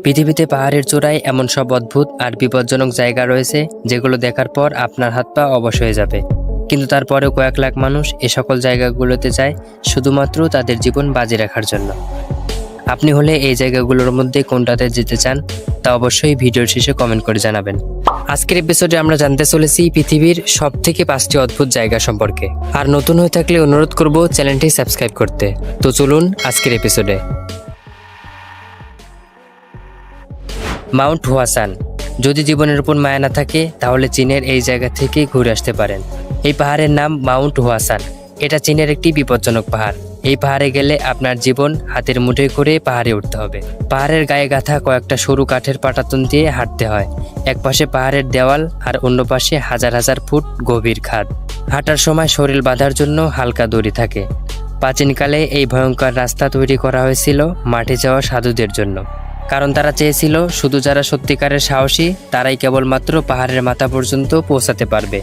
পৃথিবীতে পাহাড়ের চূড়ায় এমন সব অদ্ভুত আর বিপজ্জনক জায়গা রয়েছে যেগুলো দেখার পর আপনার হাত পা অবশ হয়ে যাবে। কিন্তু তারপরেও কয়েক লাখ মানুষ এ সকল জায়গাগুলোতে যায় শুধুমাত্র তাদের জীবন বাজি রাখার জন্য। আপনি হলে এই জায়গাগুলোর মধ্যে কোনটাতে যেতে চান তা অবশ্যই ভিডিওর শেষে কমেন্ট করে জানাবেন। আজকের এপিসোডে আমরা জানতে চলেছি পৃথিবীর সবথেকে 5টি অদ্ভুত জায়গা সম্পর্কে। আর নতুন হয়ে থাকলে অনুরোধ করব চ্যানেলটি সাবস্ক্রাইব করতে। তো চলুন আজকের এপিসোডে। মাউন্ট হুয়াসান। যদি জীবনের উপর মায়া না থাকে তাহলে চীনের এই জায়গা থেকে ঘুরে আসতে পারেন। এই পাহাড়ের নাম মাউন্ট হুয়াসান। এটা চীনের একটি বিপজ্জনক পাহাড়। এই পাহাড়ে গেলে আপনার জীবন হাতের মুঠোয় করে পাহাড়ে উঠতে হবে। পাহাড়ের গায়ে গাঁথা কয়েকটা সরু কাঠের পাটাতন দিয়ে হাঁটতে হয়। এক পাশে পাহাড়ের দেওয়াল আর অন্য পাশে হাজার হাজার ফুট গভীর খাদ। হাঁটার সময় শরীর বাঁধার জন্য হালকা দড়ি থাকে। প্রাচীনকালে এই ভয়ঙ্কর রাস্তা তৈরি করা হয়েছিল মাঠে যাওয়া সাধুদের জন্য, কারণ তারা চেয়েছিল শুধু যারা সত্যিকারের সাহসী তারাই কেবলমাত্র পাহাড়ের মাথা পর্যন্ত পৌঁছাতে পারবে।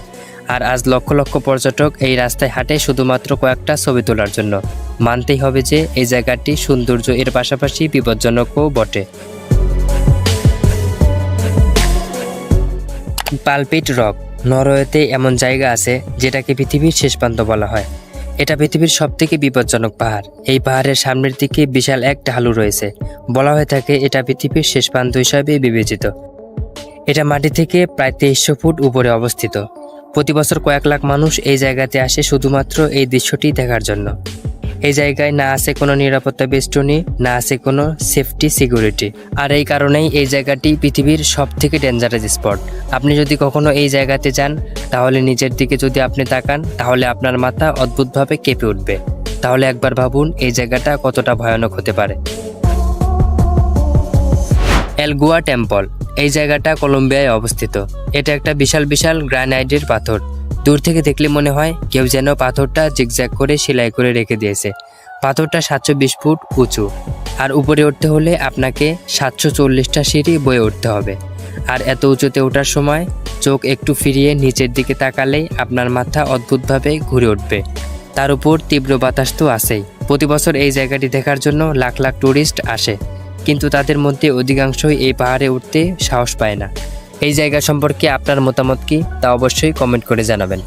আর আজ লক্ষ লক্ষ পর্যটক এই রাস্তায় হাঁটে শুধুমাত্র কয়েকটা ছবি তোলার জন্য। মানতেই হবে যে এই জায়গাটি সৌন্দর্য এর পাশাপাশি বিপজ্জনকও বটে। Pulpit rock. নরওয়েতে এমন জায়গা আছে যেটাকে পৃথিবীর শেষ প্রান্ত বলা হয়। এটা পৃথিবীর সবথেকে বিপজ্জনক পাহাড়। এই পাহাড়ের সামনের দিকে বিশাল এক ঢালু রয়েছে। বলা হয়ে থাকে এটা পৃথিবীর শেষ প্রান্ত হিসাবে বিবেচিত। এটা মাটি থেকে প্রায় 2300 ফুট উপরে অবস্থিত। প্রতি বছর কয়েক লাখ মানুষ এই জায়গাতে আসে শুধুমাত্র এই দৃশ্যটি দেখার জন্য। এই জায়গায় না আছে কোনো নিরাপত্তা বেষ্টনী, না আছে কোনো সেফটি সিকিউরিটি। আর এই কারণেই এই জায়গাটি পৃথিবীর সবথেকে ডেঞ্জারাস স্পট। আপনি যদি কখনো এই জায়গাতে যান তাহলে নিচের দিকে যদি আপনি তাকান তাহলে আপনার মাথা অদ্ভুতভাবে কেঁপে উঠবে। তাহলে একবার ভাবুন এই জায়গাটা কতটা ভয়ানক হতে পারে। এলগুয়া টেম্পল। এই জায়গাটা কলম্বিয়ায় অবস্থিত। এটা একটা বিশাল বিশাল গ্রানাইটের পাথর। দূর থেকে দেখলে মনে হয় কেউ যেন পাথরটা জিগজ্যাগ করে সেলাই করে রেখে দিয়েছে। পাথরটা 720 ফুট উঁচু, আর উপরে উঠতে হলে আপনাকে 740টা সিঁড়ি বয়ে উঠতে হবে। আর এত উঁচুতে ওঠার সময় চোখ একটু ফিরিয়ে নিচের দিকে তাকালেই আপনার মাথা অদ্ভুতভাবে ঘুরে উঠবে। তার উপর তীব্র বাতাস তো আছেই। প্রতি বছর এই জায়গাটি দেখার জন্য লাখ লাখ টুরিস্ট আসে, কিন্তু তাদের মধ্যে অধিকাংশই এই পাহাড়ে উঠতে সাহস পায় না। এই জায়গা সম্পর্কে আপনার মতামত কি তা অবশ্যই কমেন্ট করে জানাবেন।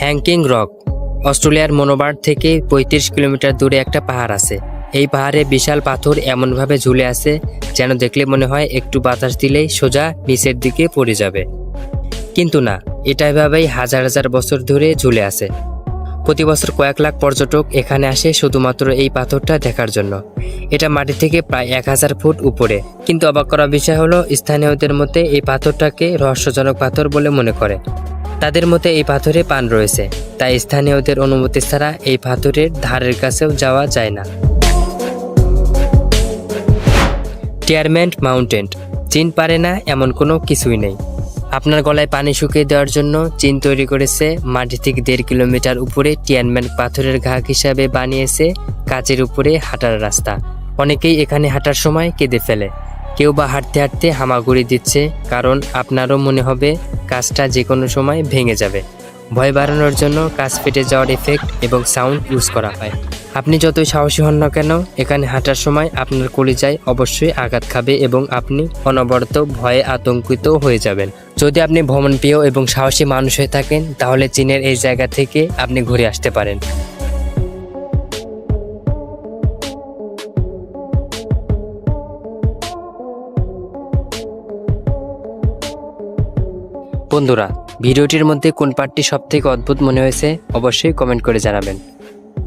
হ্যাংকিং রক। অস্ট্রেলিয়ার মোনোবার্ড থেকে 35 কিলোমিটার দূরে একটা পাহাড় আছে। এই পাহাড়ে বিশাল পাথর এমনভাবে ঝুলে আছে যেন দেখলে মনে হয় একটু বাতাস দিলেই সোজা নিচের দিকে পড়ে যাবে। কিন্তু না, এটা এভাবেই হাজার হাজার বছর ধরে ঝুলে আছে। প্রতি বছর কয়েক লাখ পর্যটক এখানে আসে শুধুমাত্র এই পাথরটা দেখার জন্য। এটা মাটি থেকে প্রায় 1000 ফুট উপরে। কিন্তু অবাক করা বিষয় হলো স্থানীয়দের মতে এই পাথরটাকে রহস্যজনক পাথর বলে মনে করে। তাদের মতে এই পাথরে পান রয়েছে, তাই স্থানীয়দের অনুমতি ছাড়া এই পাথরের ধারের কাছেও যাওয়া যায় না। টিয়ারম্যান্ট মাউন্টেন। চীন পারে না এমন কোনো কিছুই নেই। আপনার গলায় পানি শুকিয়ে দেওয়ার জন্য চীন তৈরি করেছে মাটি থেকে 1.5 কিলোমিটার উপরে টিয়ানম্যান পাথরের ঘাট হিসাবে বানিয়েছে কাচের উপরে হাঁটার রাস্তা। অনেকেই এখানে হাঁটার সময় কেঁদে ফেলে, কেউ বা হাঁটতে হাঁটতে হামাগুড়ি দিচ্ছে, কারণ আপনারও মনে হবে কাজটা যে কোনো সময় ভেঙে যাবে। ভয় বাড়ানোর জন্য কাজ ফেটে যাওয়ার এফেক্ট এবং সাউন্ড ইউজ করা হয়। আপনি যতই সাহসী হন না কেন এখানে হাঁটার সময় আপনার কলিজায় অবশ্যই আঘাত খাবে এবং আপনি অনবরত ভয়ে আতঙ্কিত হয়ে যাবেন। যদি আপনি ভ্রমণপ্রিয় এবং সাহসী মানুষ হয়ে থাকেন তাহলে চীনের এই জায়গা থেকে আপনি ঘুরে আসতে পারেন। বন্ধুরা, ভিডিওটির মধ্যে কোন পার্টটি সবথেকে অদ্ভুত মনে হয়েছে অবশ্যই কমেন্ট করে জানাবেন।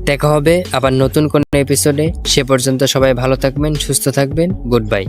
দেখা হবে আবার নতুন কোনো এপিসোডে। সে পর্যন্ত সবাই ভালো থাকবেন, সুস্থ থাকবেন। Good bye.